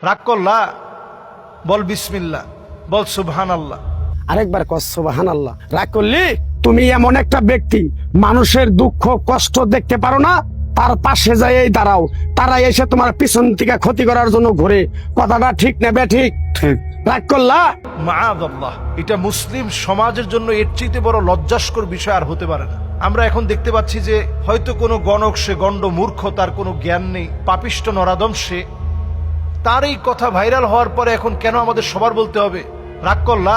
রাগ করলা, বল বিসমিল্লাহ, বল সুবহানাল্লাহ। আরেকবার কস সুবহানাল্লাহ। রাগ করলি? তুমি এমন একটা ব্যক্তি, মানুষের দুঃখ কষ্ট দেখতে পারো না, তার পাশে যাই দাঁড়াও, তারা এসে তোমার পিছন থেকে ক্ষতি করার জন্য ঘুরে। কথাটা ঠিক নেবে? ঠিক ঠিক। রাগ করলা? মাআযাল্লাহ, এটা মুসলিম সমাজের জন্য এর চাইতে বড় লজ্জাস্কর বিষয় আর হতে পারে না। আমরা এখন দেখতে পাচ্ছি যে হয়তো কোনো গণক, সে গণ্ড মূর্খ, তার কোনো জ্ঞান নেই, পাপিষ্ট নরাদম সে, তার এই কথা ভাইরাল হওয়ার পরে এখন কেন আমাদের সবার বলতে হবে রাগ করলা,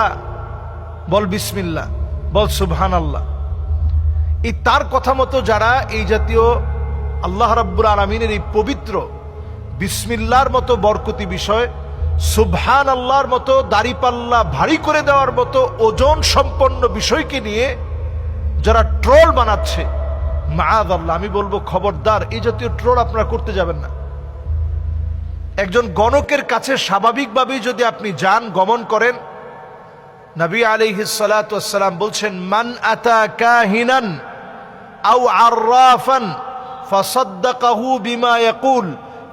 বল বিসমিল্লাহ, বল সুবহানাল্লাহ। এই তার কথা মতো যারা এই জাতীয় আল্লাহ রাব্বুল আলামিনের এই পবিত্র বিসমিল্লাহর মতো বরকতি বিষয়, সুবহানাল্লাহর মতো দাড়িপাল্লা ভারী করে দেওয়ার মতো ওজন সম্পন্ন বিষয়কে নিয়ে যারা ট্রোল বানাচ্ছে, মাআযাল্লাহ, আমি বলবো খবরদার, এই জাতীয় ট্রোল আপনারা করতে যাবেন না। একজন গণকের কাছে স্বাভাবিকভাবেই যদি আপনি যান, গমন করেন, নবী আলাইহিস সালাতু ওয়াস সালাম বলছেন, মান আতা কাহিনান আও আররাফান ফাসাদ্দাকাহু বিমা ইয়াকুল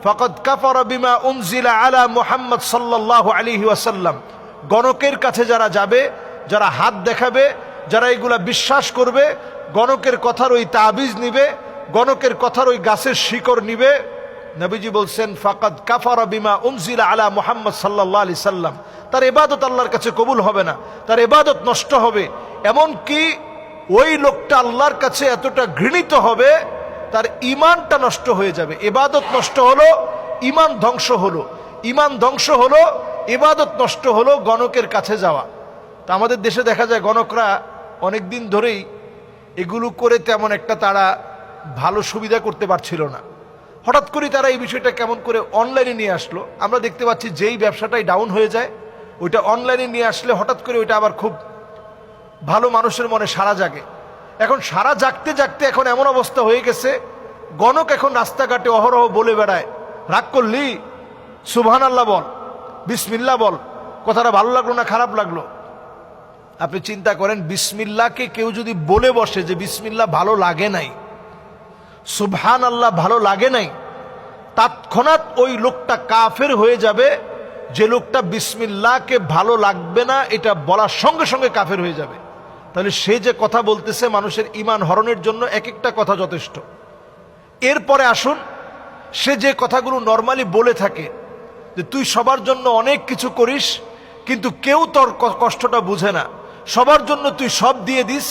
ফাকাদ কাফারা বিমা উনজিলা আলা মুহাম্মদ সাল্লাল্লাহু আলাইহি ওয়াসাল্লাম। গণকের কাছে যারা যাবে, যারা হাত দেখাবে, যারা এগুলা বিশ্বাস করবে, গণকের কথার ওই তাবিজ নিবে, গণকের কথার ওই গাছের শিকড় নিবে, নবীজি বলছেন ফাকাদ কাফারা বিমা উনজিলা আলা মুহাম্মদ সাল্লাল্লাহু আলাইহি সাল্লাম, তার ইবাদত আল্লাহর কাছে কবুল হবে না, তার ইবাদত নষ্ট হবে। এমন কি ওই লোকটা আল্লাহর কাছে এতটা ঘৃণিত হবে, তার ঈমানটা নষ্ট হয়ে যাবে। ইবাদত নষ্ট হলো, ঈমান ধ্বংস হলো, ঈমান ধ্বংস হলো, ইবাদত নষ্ট হলো, গণকের কাছে যাওয়া। তা আমাদের দেশে দেখা যায় গণকরা অনেক দিন ধরেই এগুলো করে তেমন একটা তারা ভালো সুবিধা করতে পারছিল না। হঠাৎ করে তারা এই বিষয়টা কেমন করে অনলাইনে নিয়ে আসলো। আমরা দেখতে পাচ্ছি যেই ব্যবসাটাই ডাউন হয়ে যায়, ওইটা অনলাইনে নিয়ে আসলে হঠাৎ করে ওইটা আবার খুব ভালো মানুষের মনে সাড়া জাগে। এখন সাড়া জাগতে জাগতে এখন এমন অবস্থা হয়ে গেছে, গণক এখন রাস্তাঘাটে অহরহ বলে বেড়ায়, রাগ করলি সুবহানাল্লাহ বল, বিসমিল্লাহ বল। কথাটা ভালো লাগলো না খারাপ লাগলো? আপনি চিন্তা করেন, বিসমিল্লাহকে কেউ যদি বলে বসে যে বিসমিল্লাহ ভালো লাগে নাই, সুবহানাল্লাহ ভালো লাগে নাই, তৎক্ষণাৎ ওই লোকটা কাফের হয়ে যাবে। যে লোকটা বিসমিল্লাহকে ভালো লাগবে না এটা বলার সঙ্গে সঙ্গে কাফের হয়ে যাবে। তাহলে সে যে কথা বলতেছে মানুষের ঈমান হরণের জন্য এক একটা কথা যথেষ্ট। এরপরে আসুন, সে যে কথাগুলো নর্মালি বলে থাকে যে তুই সবার জন্য অনেক কিছু করিস কিন্তু কেউ তোর কষ্টটা বুঝে না, সবার জন্য তুই সব দিয়ে দিস,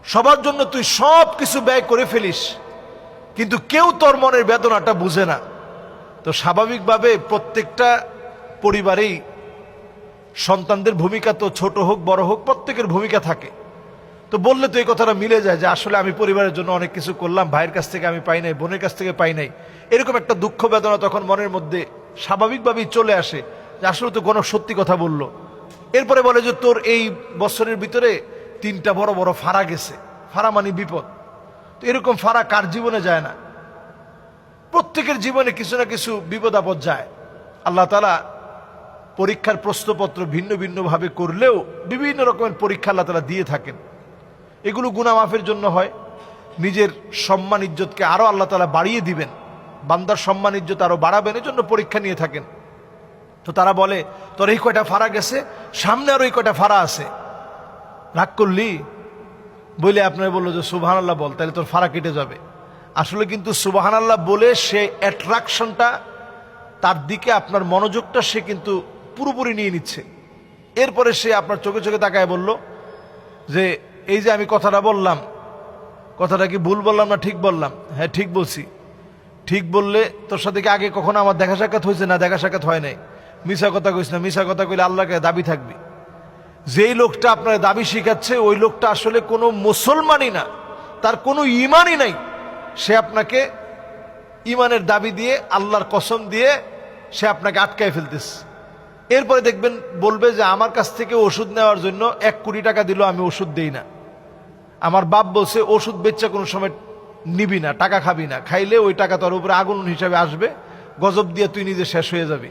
সবার জন্য তুই সব কিছু ব্যয় করে ফেলিস, কিন্তু কেউ তোর মনের বেদনাটা বুঝে না। তো স্বাভাবিকভাবে প্রত্যেকটা পরিবারেই সন্তানদের ভূমিকা তো ছোট হোক বড় হোক প্রত্যেকের ভূমিকা থাকে। তো বললে তো এই কথাটা মিলে যায় যে আসলে আমি পরিবারের জন্য অনেক কিছু করলাম, ভাইয়ের কাছ থেকে আমি পাই নাই, বোনের কাছ থেকে পাই নাই, এরকম একটা দুঃখ বেদনা তখন মনের মধ্যে স্বাভাবিকভাবেই চলে আসে যে আসলে তো কোনো সত্যি কথা বললো। এরপরে বলে যে তোর এই বছরের ভিতরে 3টা বড় বড় ফাড়া গেছে। ফাড়া মানে বিপদ। তো এরকম ফাড়া কার জীবনে যায় না? প্রত্যেকের জীবনে কিছু না কিছু বিপদ আপদ যায়। আল্লাহ তাআলা পরীক্ষার প্রশ্নপত্র ভিন্ন ভিন্ন ভাবে করলেও বিভিন্ন রকমের পরীক্ষা আল্লাহ তাআলা দিয়ে থাকেন। এগুলো গুনাহ মাফের জন্য হয়, নিজের সম্মান ইজ্জতকে আরো আল্লাহ তাআলা বাড়িয়ে দিবেন, বান্দার সম্মান ইজ্জত আরো বাড়াবেন, এজন্য পরীক্ষা নিয়ে থাকেন। তো তারা বলে তোর এই কয়টা ফাড়া গেছে, সামনে আরো এই কয়টা ফাড়া আছে, রাগ করলি বলে আপনার বললো যে সুবহানাল্লাহ বল, তাহলে তোর ফাড়া কেটে যাবে। আসলে কিন্তু সুবহানাল্লাহ বলে সে অ্যাট্রাকশনটা, তার দিকে আপনার মনোযোগটা সে কিন্তু পুরোপুরি নিয়ে নিচ্ছে। এরপরে সে আপনার চোখে চোখে তাকায় বলল যে এই যে আমি কথাটা বললাম, কথাটা কি ভুল বললাম না ঠিক বললাম? হ্যাঁ ঠিক বলছি। ঠিক বললে তোর সাথে কি আগে কখনো আমার দেখা সাক্ষাৎ হয়েছে? না, দেখা সাক্ষাৎ হয় নাই। মিশা কথা কইস না, মিশা কথা কইলে আল্লাহকে দাবি থাকবি। যেই লোকটা আপনার দাবি শিখাচ্ছে ওই লোকটা আসলে কোনো মুসলমানই না, তার কোনো ঈমানই নাই। সে আপনাকে ঈমানের দাবি দিয়ে, আল্লাহর কসম দিয়ে সে আপনাকে আটকায় ফেলতেছে। এরপরে দেখবেন বলবে যে আমার কাছ থেকে ওষুধ নেওয়ার জন্য 1 কোটি টাকা দিল, আমি ওষুধ দেই না। আমার বাপ বলছে ওষুধ বেচা কোনো সময় নিবি না, টাকা খাবি না, খাইলে ওই টাকা তোর উপরে আগুন হিসাবে আসবে, গজব দিয়ে তুই নিজে শেষ হয়ে যাবি।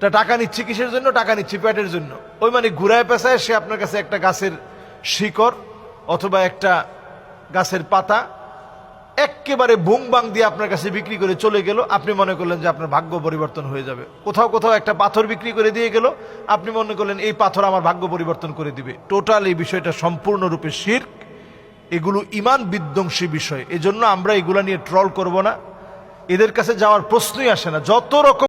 তা টাকা নিচ্ছি কিসের জন্য? টাকা নিচ্ছি পেটের জন্য। ওই মানে ঘুরায় পেঁচায় সে আপনার কাছে একটা গাছের শিকড় অথবা একটা গাছের পাতা এক্কেবারে বুং বাং দিয়ে আপনার কাছে বিক্রি করে চলে গেল, আপনি মনে করলেন যে আপনার ভাগ্য পরিবর্তন হয়ে যাবে। কোথাও কোথাও একটা পাথর বিক্রি করে দিয়ে গেল, আপনি মনে করলেন এই পাথর আমার ভাগ্য পরিবর্তন করে দিবে। টোটাল এই বিষয়টা সম্পূর্ণরূপে শিরক, এগুলো ঈমান বিধ্বংসী বিষয়। এজন্য আমরা এগুলা নিয়ে ট্রল করব না, এদের কাছে যাওয়ার প্রশ্নই আসে না। যত রকম